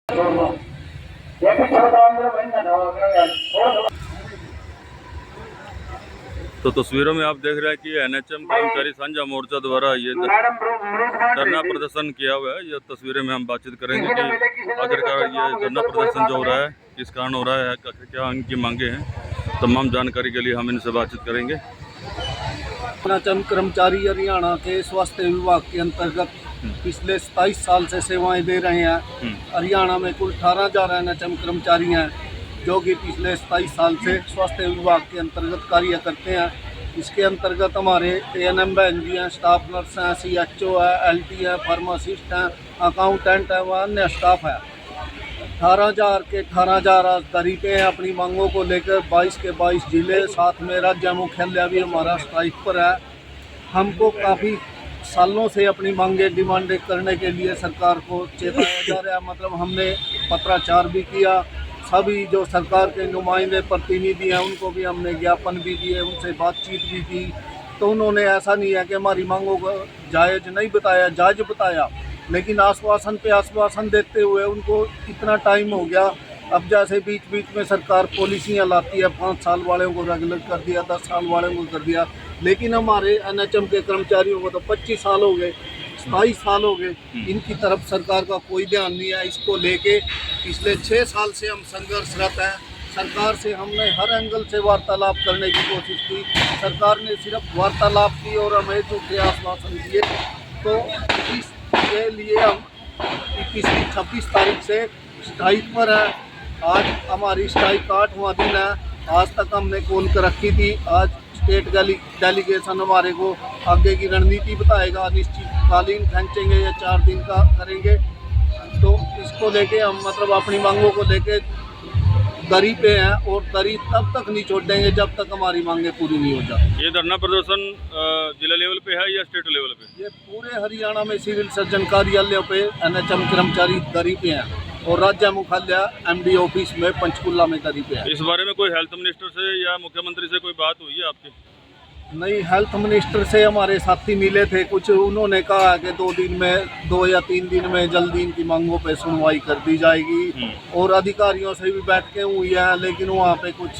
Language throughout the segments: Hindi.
तो तस्वीरों में आप देख रहे हैं कि एनएचएम कर्मचारी साझा मोर्चा द्वारा ये धरना प्रदर्शन किया हुआ है। ये तस्वीरें में हम बातचीत करेंगे कि आखिरकार ये धरना प्रदर्शन जो हो रहा है किस कारण हो रहा है, क्या इनकी मांगे हैं। तमाम जानकारी के लिए हम इनसे बातचीत करेंगे। एनएचएम कर्मचारी हरियाणा के स्वास्थ्य विभाग के अंतर्गत पिछले 27 साल से सेवाएं दे रहे हैं। हरियाणा में कुल 18,000 एनएचएम कर्मचारी हैं जो कि पिछले 27 साल से स्वास्थ्य विभाग के अंतर्गत कार्य करते हैं। इसके अंतर्गत हमारे एएनएम बहन जी हैं, स्टाफ नर्स हैं, सीएचओ है, एलटी है, फार्मासिस्ट हैं, अकाउंटेंट है व अन्य स्टाफ है। 18,000 के 18,000 आज दरी पे हैं अपनी मांगों को लेकर। 22 के 22 जिले, साथ में राज्य मुख्यालय भी हमारा स्ट्राइक पर है। हमको काफ़ी सालों से अपनी मांगे डिमांड करने के लिए सरकार को चेताया जा रहा है। मतलब हमने पत्राचार भी किया, सभी जो सरकार के नुमाइंदे प्रतिनिधि हैं उनको भी हमने ज्ञापन भी दिए, उनसे बातचीत भी की। तो उन्होंने ऐसा नहीं है कि हमारी मांगों को जायज़ नहीं बताया, जायज़ बताया, लेकिन आश्वासन पे आश्वासन देते हुए उनको इतना टाइम हो गया। अब जैसे बीच बीच में सरकार पॉलिसियाँ लाती है, 5 साल वालों को रेगुलर कर दिया, 10 साल वालों को कर दिया, लेकिन हमारे एनएचएम के कर्मचारियों को तो 25 साल हो गए, 27 साल हो गए। इनकी तरफ सरकार का कोई ध्यान नहीं है। इसको लेके पिछले 6 साल से हम संघर्षरत हैं। सरकार से हमने हर एंगल से वार्तालाप करने की कोशिश की, सरकार ने सिर्फ वार्तालाप की और हमें झूठे आश्वासन दिए। तो इसके लिए हम 26 तारीख से स्ट्राइक पर है। आज हमारी स्ट्राइक का 8वां दिन है। आज तक हमने कॉल कर रखी थी। आज स्टेट डेलीगेशन हमारे को आगे की रणनीति बताएगा, अनिश्चितकालीन खींचेंगे या 4 दिन का करेंगे। तो इसको लेके हम मतलब अपनी मांगों को लेके दरी पे हैं और दरी तब तक नहीं छोड़ेंगे जब तक हमारी मांगे पूरी नहीं हो जाती। ये धरना प्रदर्शन जिला लेवल पे है या स्टेट लेवल पे? ये पूरे हरियाणा में सिविल सर्जन कार्यालयों पे एनएचएम कर्मचारी दरी पे हैं और राज्य मुख्यालय एमडी ऑफिस में पंचकुला में दरी पे है। इस बारे में कोई हेल्थ मिनिस्टर से या मुख्यमंत्री से कोई बात हुई है आपकी? नहीं, हेल्थ मिनिस्टर से हमारे साथी मिले थे कुछ, उन्होंने कहा कि 2 या 3 दिन में जल्दी इनकी मांगों पे सुनवाई कर दी जाएगी। और अधिकारियों से भी बैठकें हुई हैं, लेकिन वहाँ पे कुछ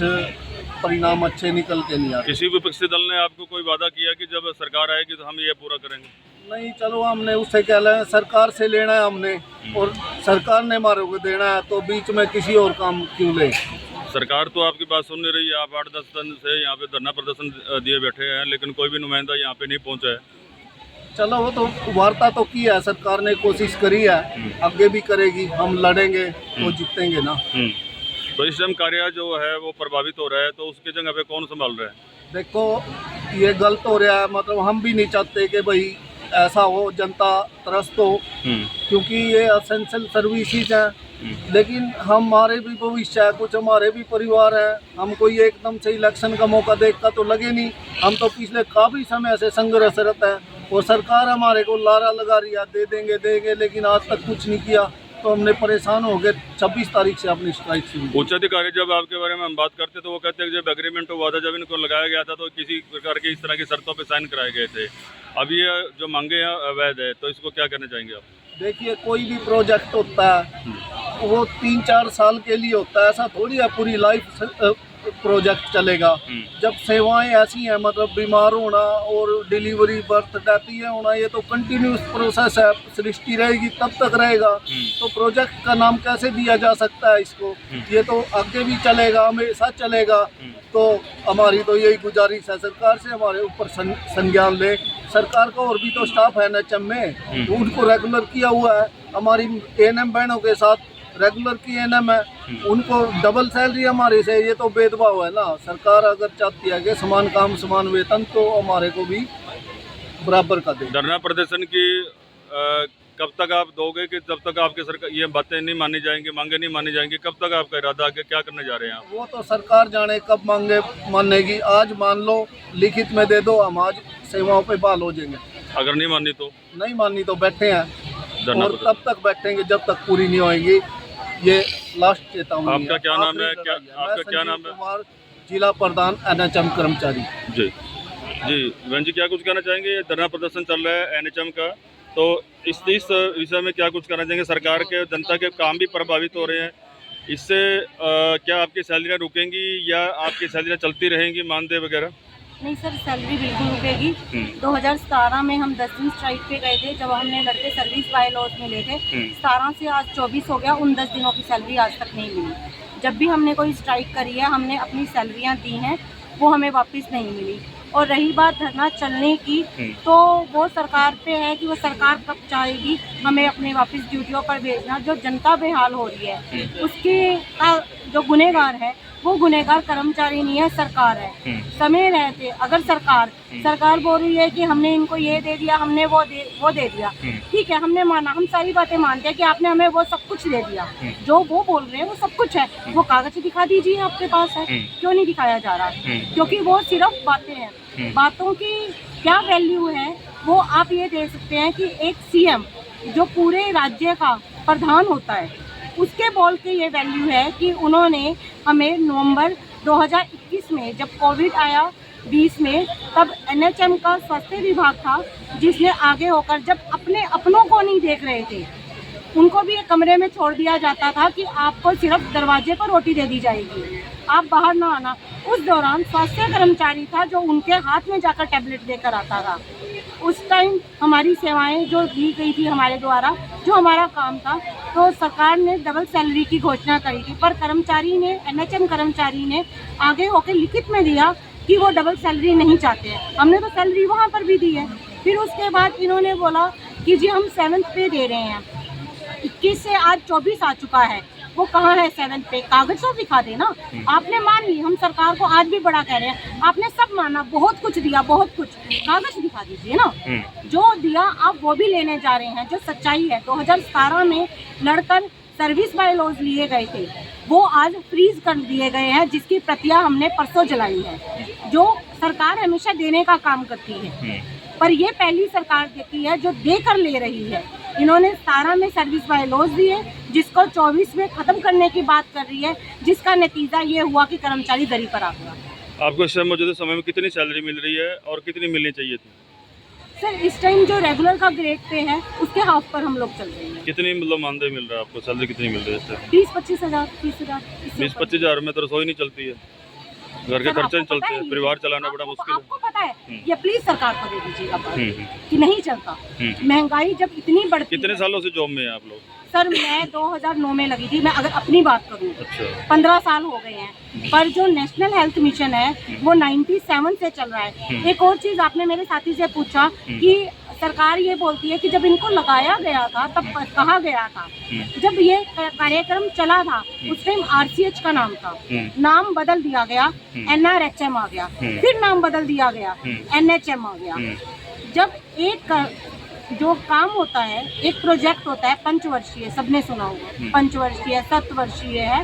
परिणाम अच्छे निकल के नहीं आए। किसी विपक्षी दल ने आपको कोई वादा किया कि जब सरकार आएगी तो हम ये पूरा करेंगे? नहीं, चलो हमने उससे क्या लेना, सरकार से लेना है हमने, और सरकार ने हमारे को देना है, तो बीच में किसी और काम क्यों ले। सरकार तो आपकी बात सुन नहीं रही है। आप 8-10 दिन से यहाँ पे धरना प्रदर्शन दिए बैठे हैं, लेकिन कोई भी नुमाइंदा यहाँ पे नहीं पहुँचा है। चलो वो तो वार्ता तो की है, सरकार ने कोशिश करी है, आगे भी करेगी। हम लड़ेंगे तो जीतेंगे ना। तो इस टाइम कार्य जो है वो प्रभावित हो रहा है, तो उसकी जगह पे कौन संभाल रहा है? देखो, ये गलत हो रहा है। मतलब हम भी नहीं चाहते कि भाई ऐसा हो, जनता त्रस्त हो, क्योंकि ये असेंशियल सर्विसेज हैं। लेकिन हमारे भी भविष्य है, कुछ हमारे भी परिवार है। हम कोई एकदम से इलेक्शन का मौका देखकर तो लगे नहीं। हम तो पिछले काफ़ी समय से संघर्षरत है और सरकार हमारे को लारा लगा रही है, दे देंगे, लेकिन आज तक कुछ नहीं किया। तो हमने परेशान हो गए, 26 तारीख से अपनी स्ट्राइक शुरू। उच्च अधिकारी जब आपके बारे में हम बात करते तो वो कहते हैं कि जब एग्रीमेंट हुआ था, जब इनको लगाया गया था, तो किसी प्रकार की इस तरह की शर्तों पे साइन कराए गए थे। अब ये जो मांगे हैं अवैध है, तो इसको क्या करना चाहेंगे आप? देखिए, कोई भी प्रोजेक्ट होता है वो 3-4 साल के लिए होता है, ऐसा थोड़ी है पूरी लाइफ प्रोजेक्ट चलेगा। जब सेवाएं ऐसी हैं, मतलब बीमार होना और डिलीवरी, बर्थ, डेथ ये होना, ये तो कंटिन्यूस प्रोसेस है, सृष्टि रहेगी तब तक रहेगा। तो प्रोजेक्ट का नाम कैसे दिया जा सकता है इसको? ये तो आगे भी चलेगा, हमेशा चलेगा। तो हमारी तो यही गुजारिश है सरकार से, हमारे ऊपर संज्ञान ले। सरकार का और भी तो स्टाफ है एनएचएम में, उनको रेगुलर किया हुआ है। हमारी एएनएम बहनों के साथ रेगुलर की एएनएम है, उनको डबल सैलरी हमारे से, ये तो भेदभाव है ना। सरकार अगर चाहती है कि समान काम समान वेतन, तो हमारे को भी बराबर का दे। धरना प्रदर्शन की कब तक आप दोगे कि जब तक आपके सरकार ये बातें नहीं मानी जाएंगी, मांगे नहीं मानी जाएंगी? कब तक आपका इरादा है, क्या करने जा रहे हैं आप? वो तो सरकार जाने कब मांगे मानेगी। आज मान लो लिखित में दे दो, हम आज सेवाओं पे बहाल हो जाएंगे। अगर नहीं मानी तो? नहीं मानी तो बैठे हैं और तब तक बैठेंगे जब तक पूरी नहीं होएगी। ये लास्ट चेतावनी। आपका क्या नाम है? आपका क्या नाम है? कुमार, जिला प्रधान एनएचएम कर्मचारी। जी, बहन जी क्या कुछ कहना चाहेंगे? धरना प्रदर्शन चल रहा है एनएचएम का, तो इस विषय में क्या कुछ करना चाहेंगे? सरकार के, जनता के काम भी प्रभावित हो रहे हैं इससे। क्या आपकी सैलरियाँ रुकेंगी या आपकी सैलरियाँ चलती रहेंगी, मानदेय वगैरह? नहीं सर, सैलरी बिल्कुल रुकेगी। 2017 में हम 10 दिन स्ट्राइक पे गए थे, जब हमने लड़के सर्विस बाय लॉज में ले थे। 17 से आज 24 हो गया, उन 10 दिनों की सैलरी आज तक नहीं मिली। जब भी हमने कोई स्ट्राइक करी है, हमने अपनी सैलरियाँ दी हैं, वो हमें वापस नहीं मिली। और रही बात धरना चलने की, तो वो सरकार पे है कि वो सरकार कब चाहेगी हमें अपने वापस ड्यूटियों पर भेजना। जो जनता बेहाल हो रही है उसके जो गुनहगार है वो गुनहगार कर्मचारी नहीं है, सरकार है। समय रहते अगर सरकार बोल रही है कि हमने इनको ये दे दिया, हमने वो दे दिया, ठीक है, हमने माना, हम सारी बातें मानते हैं कि आपने हमें वो सब कुछ दे दिया, जो वो बोल रहे हैं वो सब कुछ है, वो कागज दिखा दीजिए, आपके पास है, क्यों नहीं दिखाया जा रहा? क्योंकि वो सिर्फ बातें हैं। बातों की क्या वैल्यू है वो आप ये देख सकते हैं कि एक सीएम जो पूरे राज्य का प्रधान होता है, उसके बोल के ये वैल्यू है कि उन्होंने हमें नवंबर 2021 में जब कोविड आया 20 में, तब एनएचएम का स्वास्थ्य विभाग था जिसने आगे होकर, जब अपने अपनों को नहीं देख रहे थे, उनको भी एक कमरे में छोड़ दिया जाता था कि आपको सिर्फ दरवाजे पर रोटी दे दी जाएगी, आप बाहर ना आना। उस दौरान स्वास्थ्य कर्मचारी था जो उनके हाथ में जाकर टैबलेट देकर आता था। उस टाइम हमारी सेवाएं जो दी गई थी हमारे द्वारा, जो हमारा काम था, तो सरकार ने डबल सैलरी की घोषणा करी थी, पर कर्मचारी ने, एनएचएम कर्मचारी ने आगे होकर लिखित में दिया कि वो डबल सैलरी नहीं चाहते हैं। हमने तो सैलरी वहाँ पर भी दी है। फिर उसके बाद इन्होंने बोला कि जी हम 7th पे दे रहे हैं। 21 से आज 24 आ चुका है, वो कहाँ है 7th पे? कागज तो दिखा देना। आपने मान ली, हम सरकार को आज भी बड़ा कह रहे हैं, आपने सब माना, बहुत कुछ दिया, बहुत कुछ, कागज दिखा दीजिए ना। जो दिया आप वो भी लेने जा रहे हैं, जो सच्चाई है। 2017 में लड़कर सर्विस बाय लॉज लिए गए थे, वो आज फ्रीज कर दिए गए हैं, जिसकी प्रतियां हमने परसों जलाई है। जो सरकार हमेशा देने का काम करती है, पर ये पहली सरकार देती है जो देकर ले रही है। इन्होंने 17 में सर्विस बाय लॉज दिए, जिसको 24 में खत्म करने की बात कर रही है, जिसका नतीजा ये हुआ कि कर्मचारी दरी पर आ गया। आपको इस मौजूदा समय में कितनी सैलरी मिल रही है और कितनी मिलनी चाहिए थी? सर इस टाइम जो रेगुलर का ग्रेड पे है उसके हाफ पर हम लोग चल रहे हैं। कितनी मतलब मानदेय मिल रहा है आपको? सैलरी कितनी मिल रही है? 20-25 हज़ार, 30 हज़ार। 20-25 हज़ार में तो रसोई नहीं चलती है, घर के खर्चे नहीं चलते हैं, परिवार चलाना बड़ा मुश्किल है। आपको पता है, ये प्लीज सरकार को दे दीजिएगा कि नहीं चलता। महंगाई जब इतनी बढ़ती, कितने सालों से जॉब में है आप लोग? सर मैं 2009 में लगी थी, मैं अगर अपनी बात करूँ। अच्छा। 15 साल हो गए हैं, पर जो नेशनल हेल्थ मिशन है वो 97 से चल रहा है। एक और चीज आपने मेरे साथी से पूछा कि सरकार ये बोलती है कि जब इनको लगाया गया था तब कहा गया था, जब ये कार्यक्रम चला था उस टाइम RCH का नाम था, नाम बदल दिया गया, NRHM आ गया, फिर नाम बदल दिया गया, NHM आ गया। जब एक जो काम होता है, एक प्रोजेक्ट होता है पंचवर्षीय, सबने सुना होगा, पंचवर्षीय 7 वर्षीय है,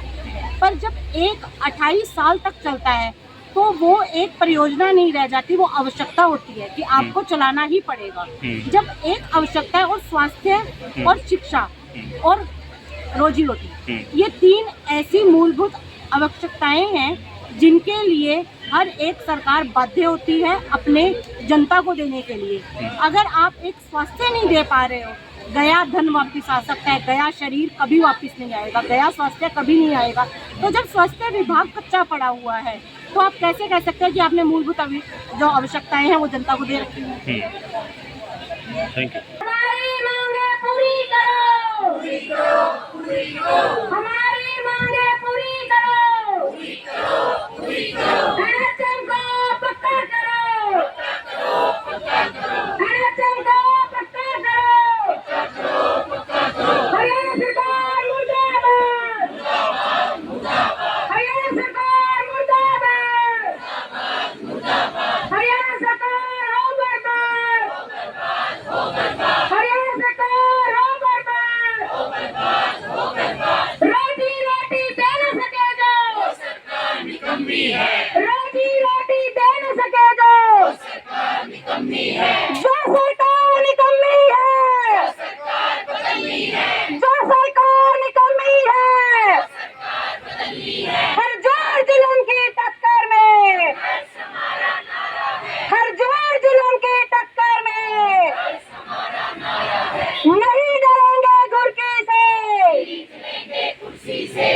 पर जब एक 28 साल तक चलता है तो वो एक परियोजना नहीं रह जाती, वो आवश्यकता होती है कि आपको चलाना ही पड़ेगा। जब एक आवश्यकता है, और स्वास्थ्य और शिक्षा और रोजी रोटी, ये 3 ऐसी मूलभूत आवश्यकताएं हैं जिनके लिए हर एक सरकार बाध्य होती है अपने जनता को देने के लिए। अगर आप एक स्वास्थ्य नहीं दे पा रहे हो, गया धन वापस आ सकता है, गया शरीर कभी वापस नहीं आएगा, गया स्वास्थ्य कभी नहीं आएगा। तो जब स्वास्थ्य विभाग कच्चा पड़ा हुआ है तो आप कैसे कह सकते हैं कि आपने मूलभूत जो आवश्यकताएं हैं वो जनता को दे रखी है? Thank you. हमारी मांगे पूरी करो, पूरी करो, पूरी करो। हमारी मांगे पूरी करो, पूरी करो, पूरी करो। NHM को पक्का करो, पक्का करो, NHM को पक्का करो, पक्का करो। हरियाणा सरकार मुर्दाबाद, मुर्दाबाद, मुर्दाबाद। हरियाणा सरकार मुर्दाबाद, मुर्दाबाद, मुर्दाबाद। हरियाणा सरकार हो बर्बाद, हरियाणा सरकार हो बर्बाद, हो बर्बाद, हो बर्बाद। इसी से